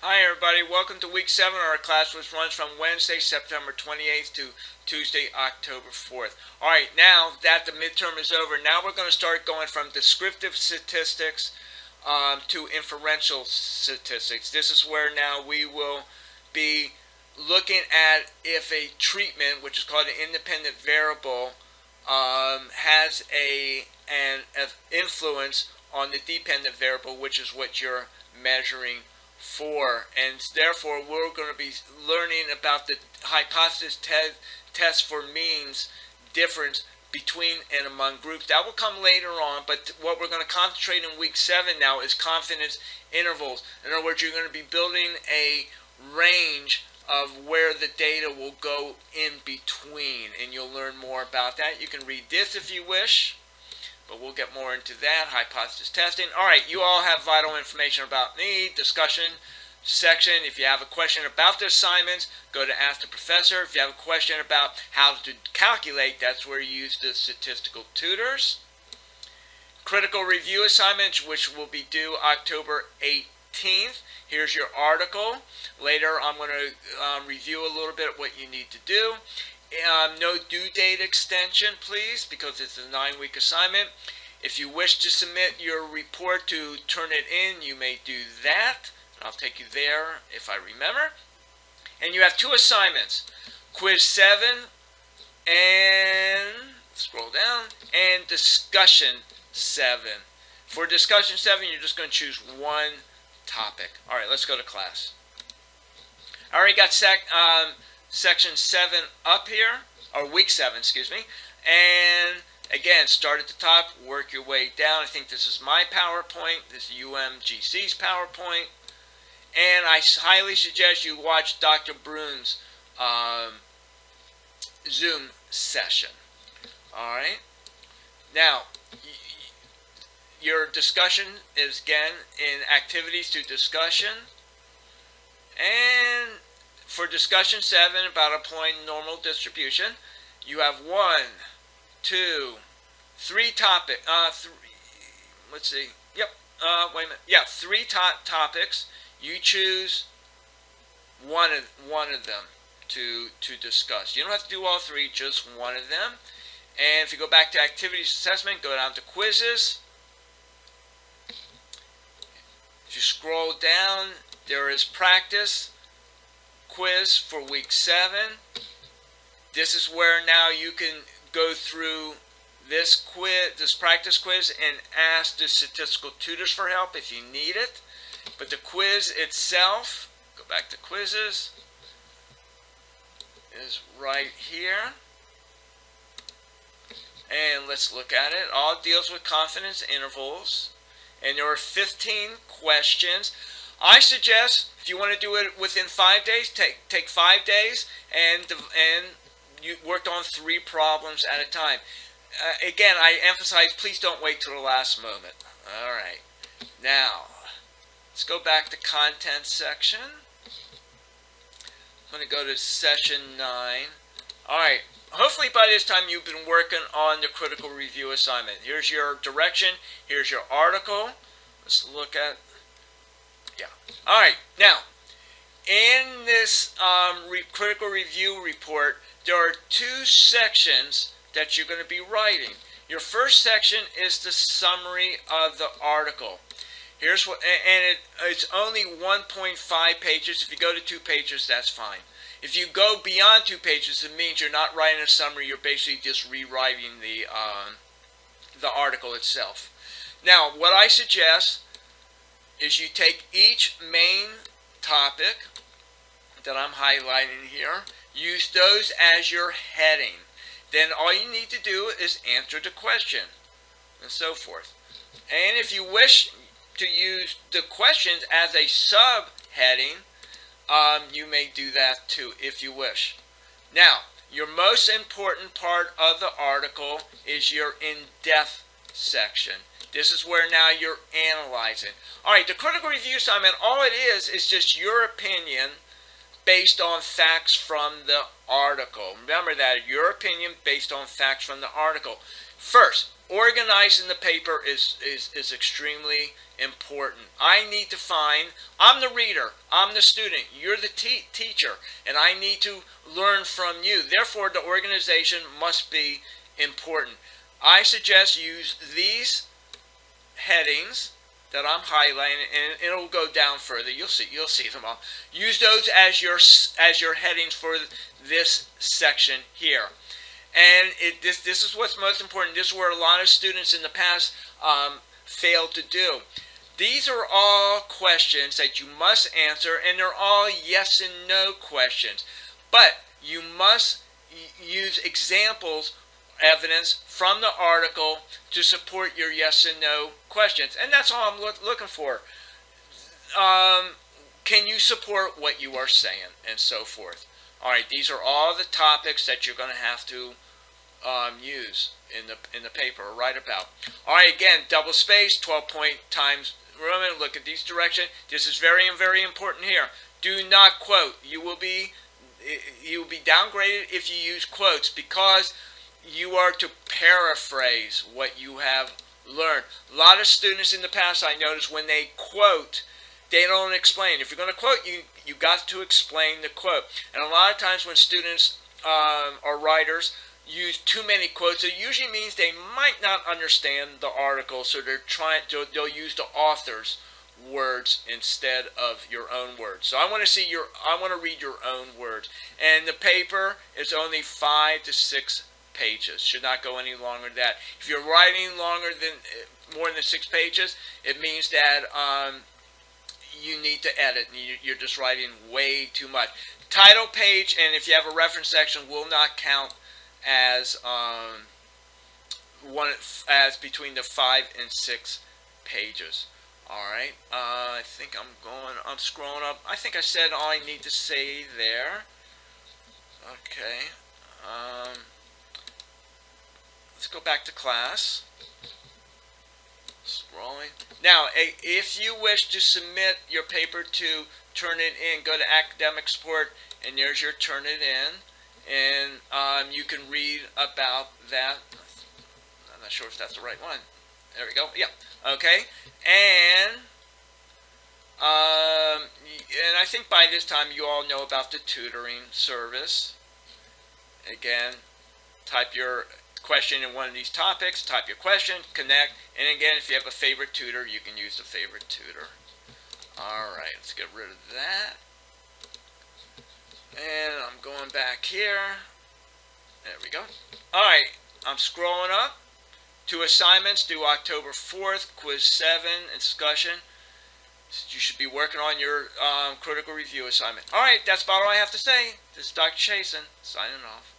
Hi everybody, welcome to week 7 of our class, which runs from Wednesday, September 28th to Tuesday, October 4th. Alright, now that the midterm is over, now we're going to start going from descriptive statistics to inferential statistics. This is where now we will be looking at if a treatment, which is called an independent variable, has an influence on the dependent variable, which is what you're measuring for. And therefore, we're going to be learning about the hypothesis test for means difference between and among groups. That will come later on, but what we're going to concentrate in week 7 now is confidence intervals. In other words, you're going to be building a range of where the data will go in between, and you'll learn more about that. You can read this if you wish, but we'll get more into that. Hypothesis testing. Alright, you all have vital information about me. Discussion section. If you have a question about the assignments, go to Ask the Professor. If you have a question about how to calculate, that's where you use the statistical tutors. Critical review assignments, which will be due October 18th. Here's your article. Later I'm going to review a little bit what you need to do. No due date extension, please, because it's a 9-week assignment. If you wish to submit your report to turn it in, you may do that. I'll take you there if I remember. And you have 2 assignments. Quiz 7 and, scroll down, and discussion 7. For discussion 7, you're just going to choose one topic. Alright, let's go to class. I already got section 7 up here, or week 7, excuse me. And again, start at the top, work your way down. I think this is my PowerPoint. This is UMGC's PowerPoint. And I highly suggest you watch Dr. Brune's Zoom session. Alright. Now, your discussion is again in activities to discussion. And for discussion 7 about applying normal distribution, you have 1, 2, 3 topics. Let's see. Yep. Wait a minute. Yeah, 3 topics. You choose one of them to discuss. You don't have to do all 3, just one of them. And if you go back to activities assessment, go down to quizzes. If you scroll down, there is practice quiz for week 7. This is where now you can go through this practice quiz, and ask the statistical tutors for help if you need it. But the quiz itself, go back to quizzes, is right here. And let's look at it. All deals with confidence intervals. And there are 15 questions. I suggest if you want to do it within 5 days, take 5 days and you worked on 3 problems at a time. Again, I emphasize, please don't wait till the last moment. All right. Now, let's go back to content section. I'm going to go to session 9. All right. Hopefully by this time you've been working on the critical review assignment. Here's your direction. Here's your article. Let's look at, yeah. All right. Now, in this critical review report, there are 2 sections that you're going to be writing. Your first section is the summary of the article. Here's what, and it's only 1.5 pages. If you go to 2 pages, that's fine. If you go beyond 2 pages, it means you're not writing a summary. You're basically just rewriting the article itself. Now, what I suggest is you take each main topic that I'm highlighting here, use those as your heading. Then all you need to do is answer the question, and so forth. And if you wish to use the questions as a subheading, you may do that too if you wish. Now, your most important part of the article is your in-depth section. This is where now you're analyzing. Alright, the critical review assignment, all it is just your opinion based on facts from the article. Remember that, your opinion based on facts from the article. First, organizing the paper is extremely important. I need to find, I'm the reader, I'm the student, you're the teacher, and I need to learn from you. Therefore, the organization must be important. I suggest use these headings that I'm highlighting, and it'll go down further. You'll see them all. Use those as your headings for this section here. And this is what's most important. This is where a lot of students in the past failed to do. These are all questions that you must answer, and they're all yes and no questions. But you must use examples, evidence from the article to support your yes and no questions. And that's all I'm looking for. Can you support what you are saying, and so forth. All right, these are all the topics that you're going to have to use in the paper or write about. All right, again, double space, 12-point times Roman. Look at these directions. This is very important here. Do not quote. You will be downgraded if you use quotes, because you are to paraphrase what you have learned. A lot of students in the past, I noticed, when they quote, they don't explain. If you're going to quote, you got to explain the quote. And a lot of times when students or writers use too many quotes, it usually means they might not understand the article, so they'll use the author's words instead of your own words. So I want to read your own words. And the paper is only 5 to 6 pages. Should not go any longer than that. If you're writing more than 6 pages, it means that you need to edit. You're just writing way too much. Title page, and if you have a reference section, will not count as between the 5 and 6 pages. All right. I think I'm scrolling up. I think I said all I need to say there. Okay. Let's go back to class. Scrolling. Now, if you wish to submit your paper to turn it in, go to academic support, and there's your turn it in. And you can read about that. I'm not sure if that's the right one. There we go. Yeah. Okay. And I think by this time you all know about the tutoring service. Again, type your question in one of these topics, type your question, connect, and again, if you have a favorite tutor, you can use the favorite tutor. Alright, let's get rid of that. And I'm going back here. There we go. Alright, I'm scrolling up to assignments due October 4th, quiz 7, and discussion. You should be working on your critical review assignment. Alright, that's about all I have to say. This is Dr. Chasen, signing off.